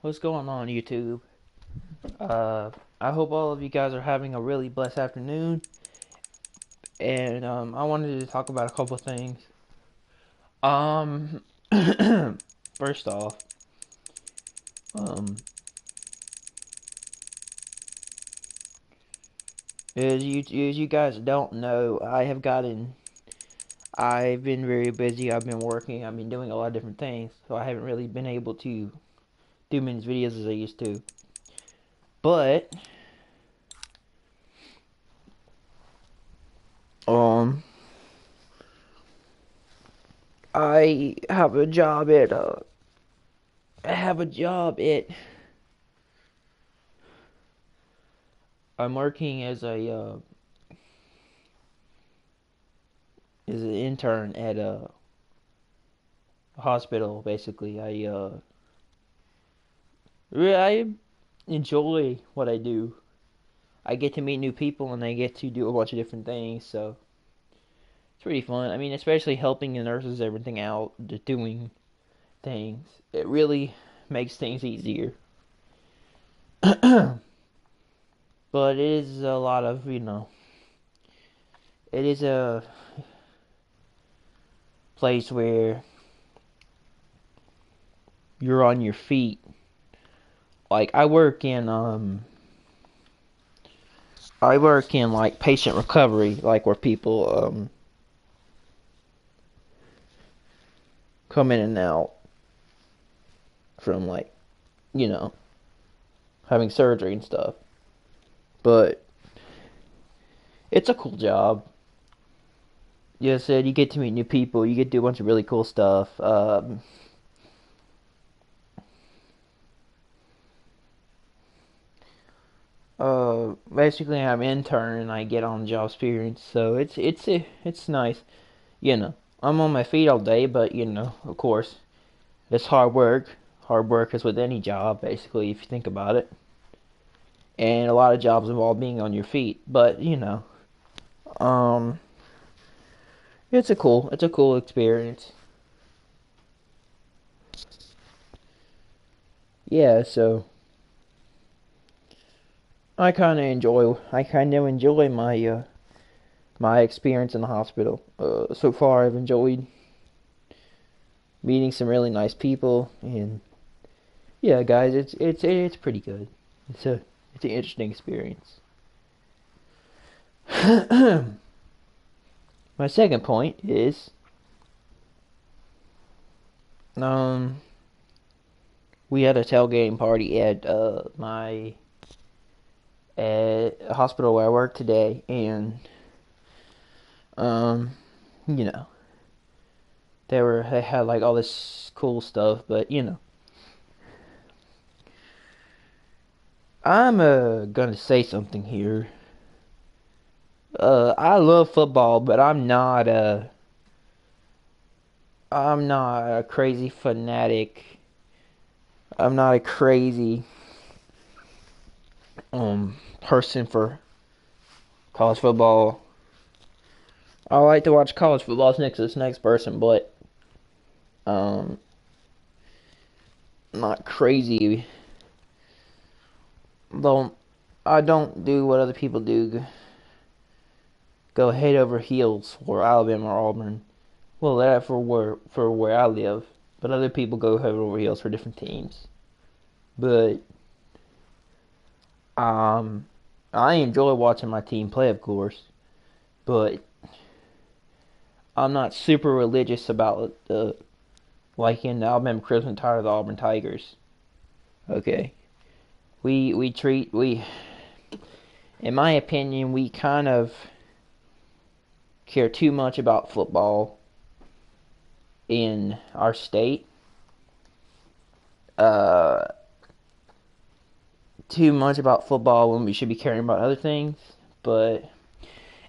What's going on, YouTube? Uh, I hope all of you guys are having a really blessed afternoon. And I wanted to talk about a couple of things. Um, First off, um, as you guys don't know, I've been very busy. I've been working. I've been doing a lot of different things, so I haven't really been able to do many videos as I used to. But um, I have a job at I have a job at I'm working as an intern at a hospital. Basically, I enjoy what I do. I get to meet new people and I get to do a bunch of different things. So it's pretty fun. I mean, especially helping the nurses everything out, just doing things. It really makes things easier. But it is a lot of it is a place where you're on your feet. Like I work in like patient recovery, like where people come in and out from like, you know, having surgery and stuff. But it's a cool job. Yeah, I said you get to meet new people, you get to do a bunch of really cool stuff. Basically I'm intern and I get on job experience, so it's nice. You know, I'm on my feet all day, but of course, it's hard work. Hard work is with any job, basically, if you think about it. And a lot of jobs involve being on your feet, but um, it's a cool experience. Yeah, so I kind of enjoy my experience in the hospital. So far, I've enjoyed meeting some really nice people, and yeah, guys, it's pretty good. It's an interesting experience. My second point is um we had a tailgating party at my at a hospital where I work today, and um you know they had like all this cool stuff, but I'm gonna say something here. I love football, but I'm not a crazy fanatic. I'm not a crazy person for college football. I like to watch college football next to this next person, but um not crazy. Don't I don't do what other people do. Go head over heels for Alabama or Auburn. Well, that for where I live, but other people go head over heels for different teams. But um, I enjoy watching my team play, of course, but I'm not super religious about the like in the Alabama Crimson Tide of the Auburn Tigers. Okay, we treat we in my opinion we kind of care too much about football in our state. Uh, Too much about football when we should be caring about other things, but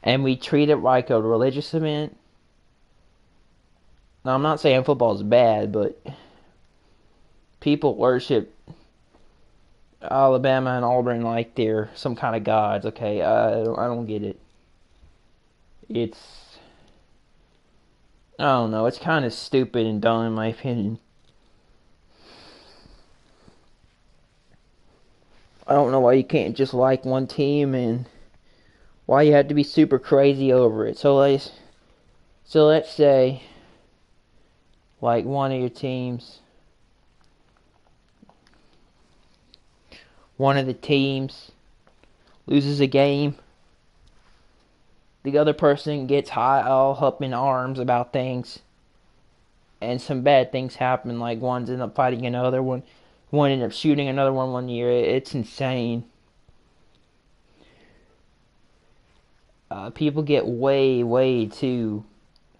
and we treat it like a religious event. Now, I'm not saying football is bad, but people worship Alabama and Auburn like they're some kind of gods. Okay, I don't get it. It's I don't know. It's kind of stupid and dumb in my opinion. I don't know why you can't just like one team and why you have to be super crazy over it. So let's say like one of your teams, one of the teams loses a game. The other person gets high all up in arms about things, and some bad things happen. Like one's end up fighting another one, one ended up shooting another one year. It's insane. People get way too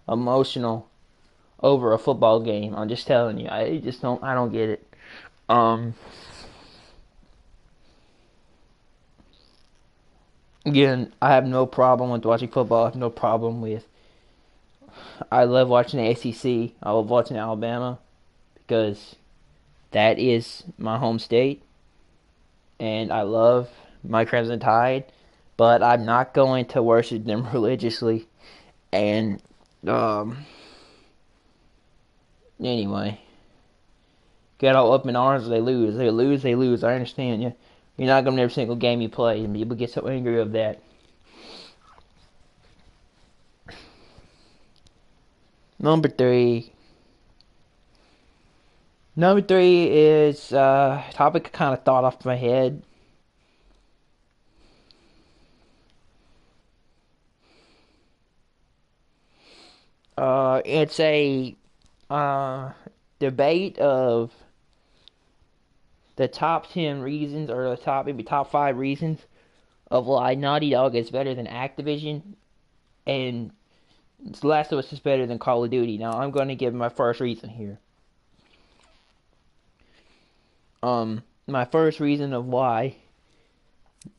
emotional over a football game. I'm just telling you. I don't get it. Um, Again, I have no problem with watching football. I have no problem with. I love watching the ACC. I love watching Alabama because that is my home state, and I love my Crimson Tide. But I'm not going to worship them religiously. And anyway, get all up in arms. They lose. They lose. They lose. I understand you. You're not going to win every single game you play, and people get so angry of that. Number three. Number three is a topic I kind of thought off my head. It's a debate of the top 10 reasons, or the maybe top 5 reasons of why Naughty Dog is better than Activision, and The Last of Us is better than Call of Duty. Now, I'm going to give my first reason here. My first reason of why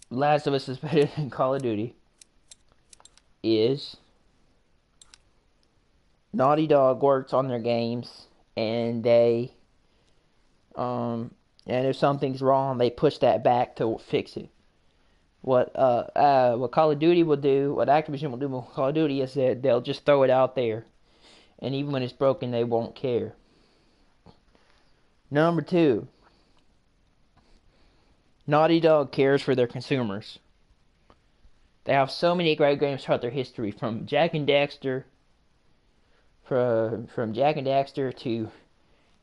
Last of Us is better than Call of Duty is Naughty Dog works on their games, and and if something's wrong, they push that back to fix it. What Call of Duty will do, what Activision will do with Call of Duty is that they'll just throw it out there, and even when it's broken, they won't care. Number two, Naughty Dog cares for their consumers. They have so many great games throughout their history, from Jak and Daxter, from Jak and Daxter to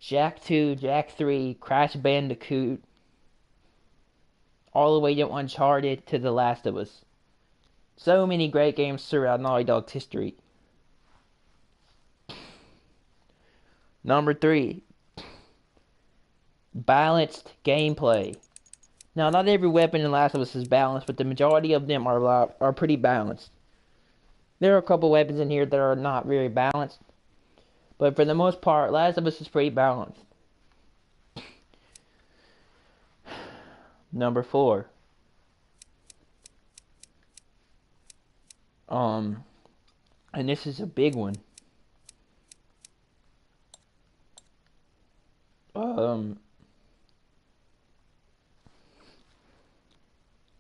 Jak 2, Jak 3, Crash Bandicoot, all the way to Uncharted to The Last of Us. So many great games throughout Naughty Dog's history. Number three, balanced gameplay. Now, not every weapon in Last of Us is balanced, but the majority of them are pretty balanced. There are a couple weapons in here that are not very balanced, but for the most part, Last of Us is pretty balanced. Number four, and this is a big one.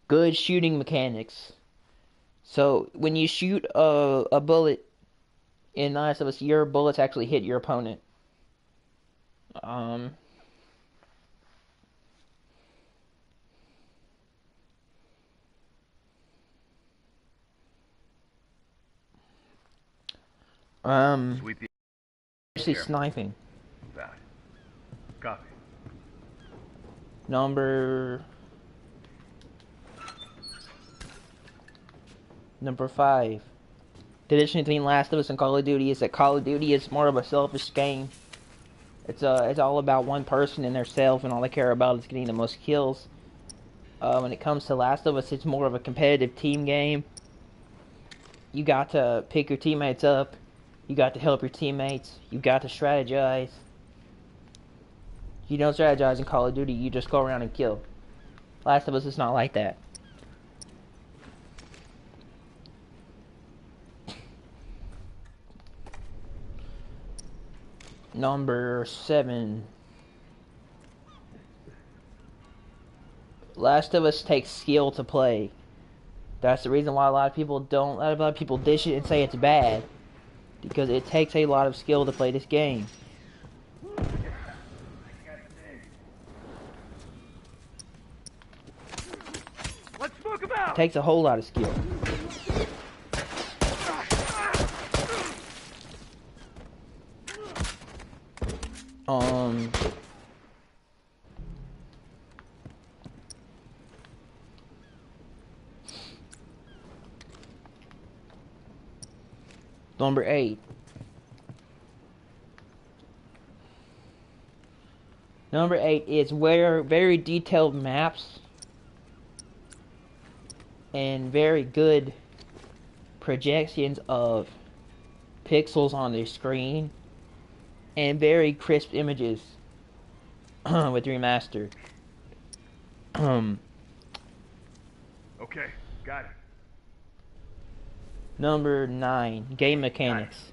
Good shooting mechanics. So when you shoot a bullet in Last of Us, your bullets actually hit your opponent. Um, Especially sniping. Copy. Number 5. The difference between Last of Us and Call of Duty is that Call of Duty is more of a selfish game. It's all about one person and their self, and all they care about is getting the most kills. When it comes to Last of Us, it's more of a competitive team game. You got to pick your teammates up. You got to help your teammates. You got to strategize. You don't strategize in Call of Duty. You just go around and kill. Last of Us is not like that. Number 7. Last of Us takes skill to play. That's the reason why a lot of people dish it and say it's bad, because it takes a lot of skill to play this game. It takes a whole lot of skill. Number 8. Number 8 is where very detailed maps and very good projections of pixels on the screen and very crisp images with Remastered. Okay, got it. Number 9, game mechanics.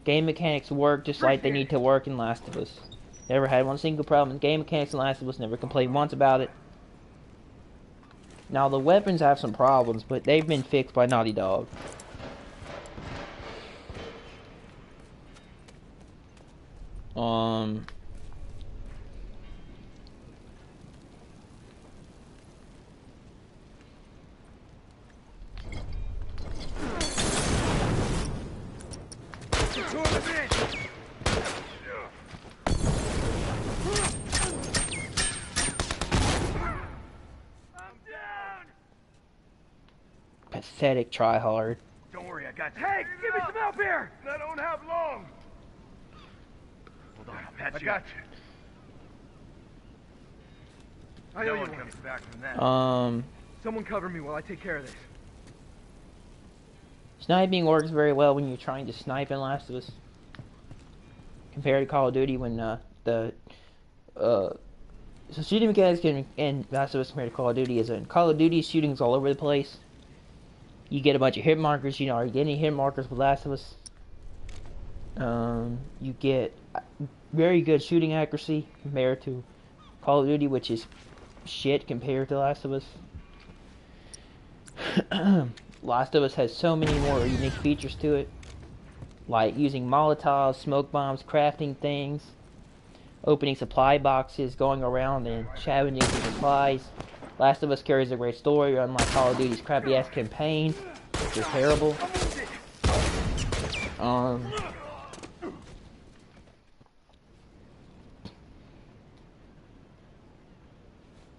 Game mechanics work just like they need to work in Last of Us. Never had one single problem with game mechanics in Last of Us, never complained once about it. Now the weapons have some problems, but they've been fixed by Naughty Dog. Pathetic tryhard. Don't worry, I got you. Hey, give me some help here! I don't have long. Hold on, I'll patch you. I got you. No one comes back from that. Someone cover me while I take care of this. Sniping works very well when you're trying to snipe in Last of Us. Compared to Call of Duty when so shooting mechanics in Last of Us compared to Call of Duty is in Call of Duty shooting's all over the place. You get a bunch of hit markers, are you getting hit markers with Last of Us? You get very good shooting accuracy compared to Call of Duty, which is shit compared to Last of Us. Last of Us has so many more unique features to it, like using Molotovs, smoke bombs, crafting things, opening supply boxes, going around and scavenging for supplies. Last of Us carries a great story, unlike Call of Duty's crappy-ass campaign, which is terrible.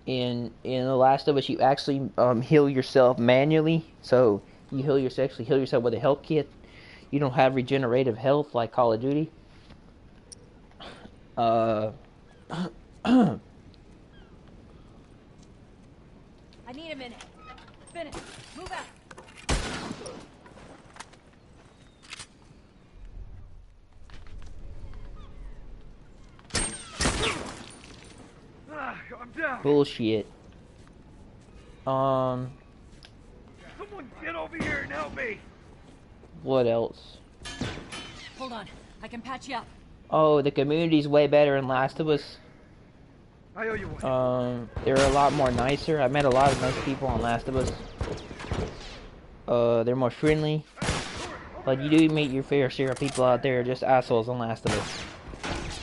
In The Last of Us, you actually heal yourself manually, so you actually heal yourself with a health kit. You don't have regenerative health like Call of Duty. I need a minute. Finish. Move out. I'm down. Bullshit. Someone get over here and help me. What else? Hold on. I can patch you up. Oh, the community's way better in Last of Us. I owe you one. They're a lot more nicer. I met a lot of nice people on Last of Us. They're more friendly. But you do meet your fair share of people out there just assholes on Last of Us.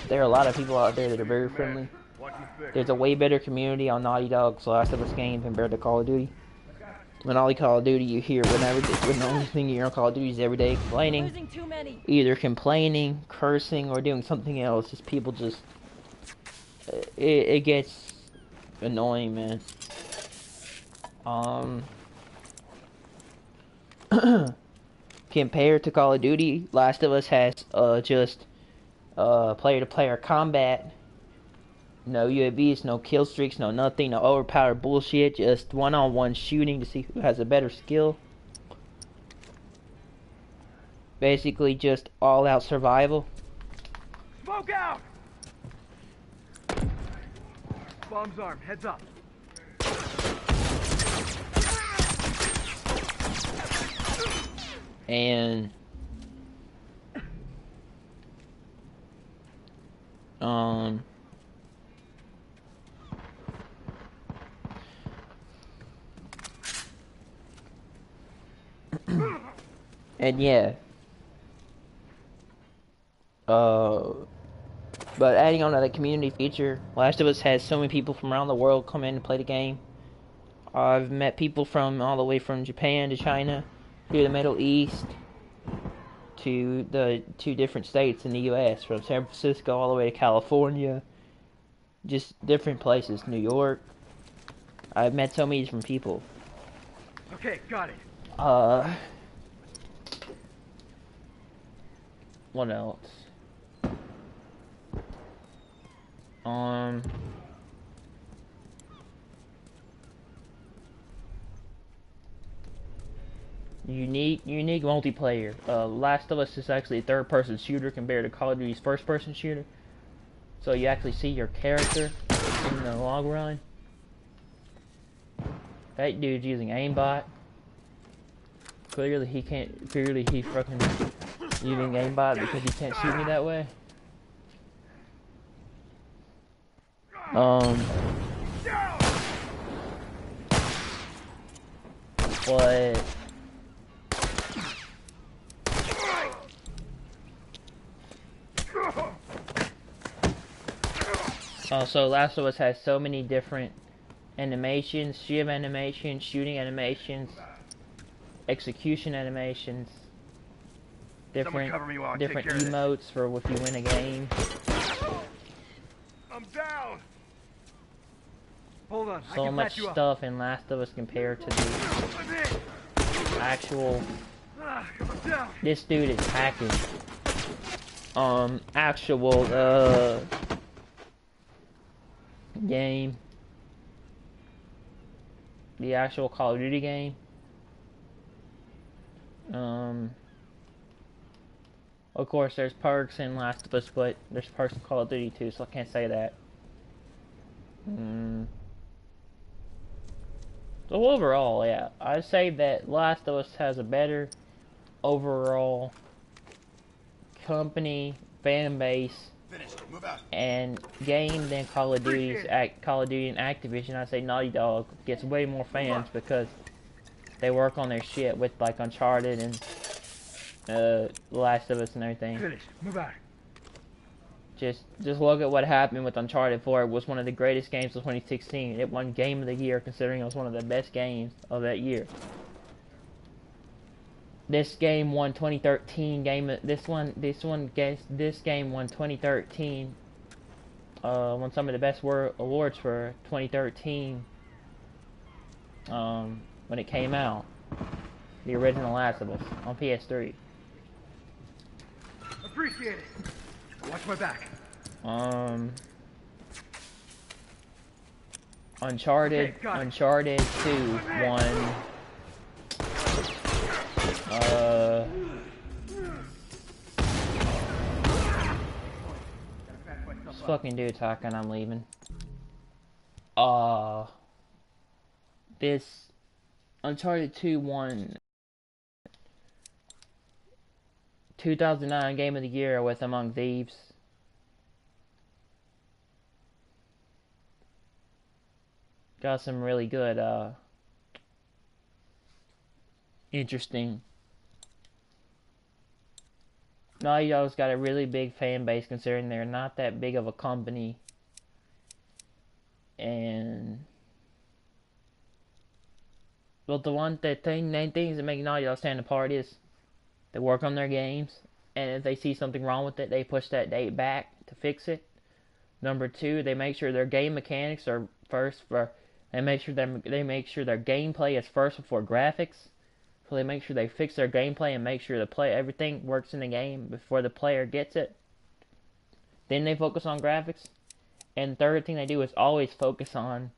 There are a lot of people out there that are very friendly. There's a way better community on Naughty Dog's Last of Us game compared to Call of Duty. When all Call of Duty you hear, when the only thing you hear on Call of Duty is every day complaining. Losing too many. Either complaining, cursing, or doing something else. Just people just... It gets annoying, man. Compared to Call of Duty, Last of Us has just player-to-player combat. No UAVs, no kill streaks, no nothing, no overpowered bullshit. Just one-on-one shooting to see who has a better skill. Basically, just all-out survival. Smoke out! Bomb's armed. Heads up. And and yeah. But adding on to the community feature, Last of Us has so many people from around the world come in and play the game. I've met people from all the way from Japan to China to the Middle East to the 2 different states in the U.S. from San Francisco all the way to California, just different places. New York. I've met so many different people. Okay, got it. What else? Um, unique multiplayer. Last of Us is actually a third-person shooter compared to Call of Duty's first-person shooter. So you actually see your character in the long run. That dude's using aimbot. Clearly he can't. Clearly he fucking using aimbot because he can't shoot me that way. But also, Last of Us has so many different animations, shiv animations, shooting animations, execution animations, different emotes for if you win a game. I'm down. Hold on. So much stuff in Last of Us compared to the actual. This dude is hacking. Actual game. The actual Call of Duty game. Of course, there's perks in Last of Us, but there's perks in Call of Duty too, so I can't say that. So overall, yeah, I'd say that Last of Us has a better overall company, fan base, and game than Call of Duty and Activision. I'd say Naughty Dog gets way more fans because they work on their shit with like Uncharted and Last of Us and everything. Finished. Move out. Just look at what happened with Uncharted 4. It was one of the greatest games of 2016. It won Game of the Year, considering it was one of the best games of that year. This game won 2013 This game won 2013. Won some of the best awards for 2013. When it came out, the original Last of Us on PS3. Appreciate it. Watch my back. Uncharted 2 won. This fucking dude talking. I'm leaving. This Uncharted 2 won 2009 Game of the Year with Among Thieves. Got some really good, interesting. Naughty Dog's got a really big fan base considering they're not that big of a company. And well, main things that make Naughty Dog stand apart is they work on their games, and if they see something wrong with it, they push that date back to fix it. Number 2, they make sure their game mechanics are first. They make sure their gameplay is first before graphics. So they make sure they fix their gameplay and make sure everything works in the game before the player gets it. Then they focus on graphics. And the third thing they do is always focus on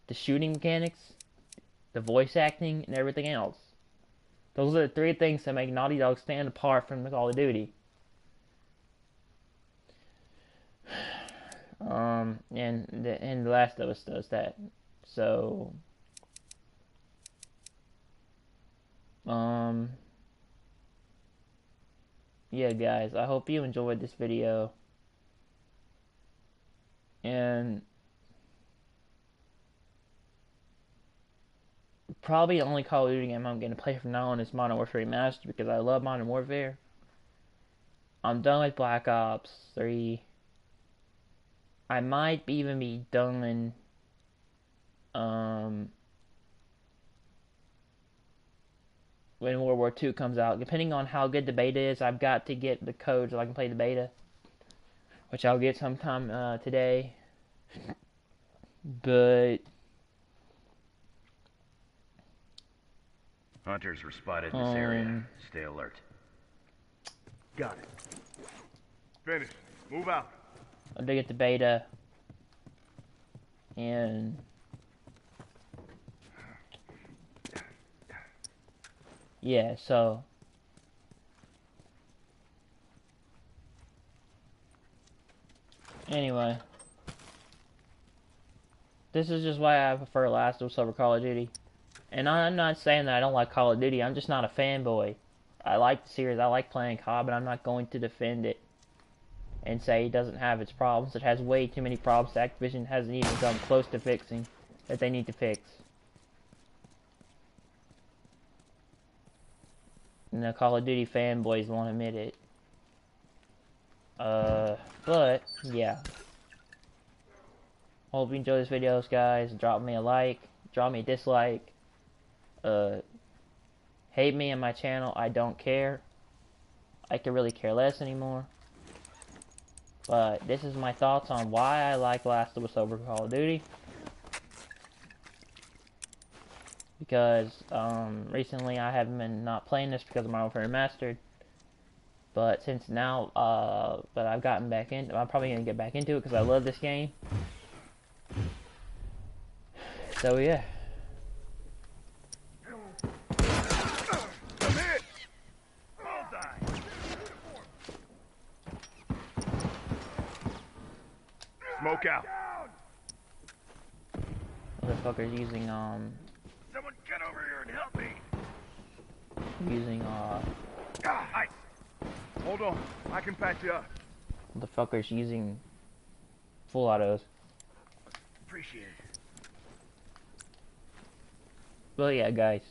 the shooting mechanics, the voice acting, and everything else. Those are the 3 things that make Naughty Dog stand apart from Call of Duty. And The Last of Us does that. So, yeah, guys, I hope you enjoyed this video. And probably the only Call of Duty game I'm going to play from now on is Modern Warfare Remastered because I love Modern Warfare. I'm done with Black Ops 3. I might even be done when World War II comes out. Depending on how good the beta is, I've got to get the code so I can play the beta, which I'll get sometime today. But Hunters were spotted in this area. Stay alert. Got it. Finish. Move out. I'll get the beta, and yeah, so anyway, this is just why I prefer Last of Us over Call of Duty. And I'm not saying that I don't like Call of Duty, I'm just not a fanboy. I like the series, I like playing COD, but I'm not going to defend it and say it doesn't have its problems. It has way too many problems that Activision hasn't even come close to fixing, that they need to fix. And the Call of Duty fanboys won't admit it. But, yeah. Hope you enjoy this video, guys. Drop me a like, drop me a dislike. Hate me and my channel, I don't care. I could really care less anymore. But this is my thoughts on why I like Last of Us over Call of Duty. Because recently I have been not playing this because of my Remastered. But since now, but I've gotten back in, I'm probably gonna get back into it because I love this game. So yeah. Smoke out. Motherfuckers using Someone get over here and help me. Hold on. I can patch you up. motherfuckers using full autos. Appreciate it. But yeah, guys.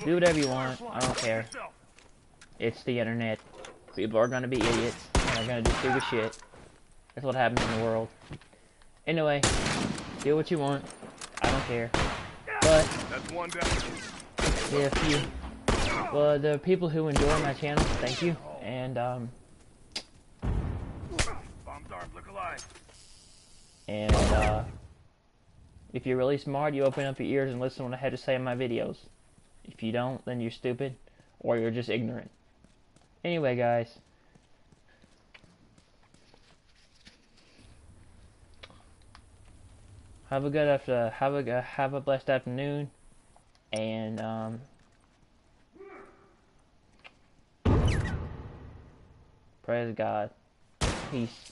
Do whatever you want. I don't care. It's the internet. People are gonna be idiots and are gonna do stupid shit. That's what happens in the world. Anyway, do what you want. I don't care. But That's one down. if you, well, the people who enjoy my channel, thank you. And Bombs armed. Look alive. and if you're really smart, you open up your ears and listen to what I had to say in my videos. If you don't, then you're stupid or you're just ignorant. Anyway, guys. Have a good have a blessed afternoon, and praise God. Peace.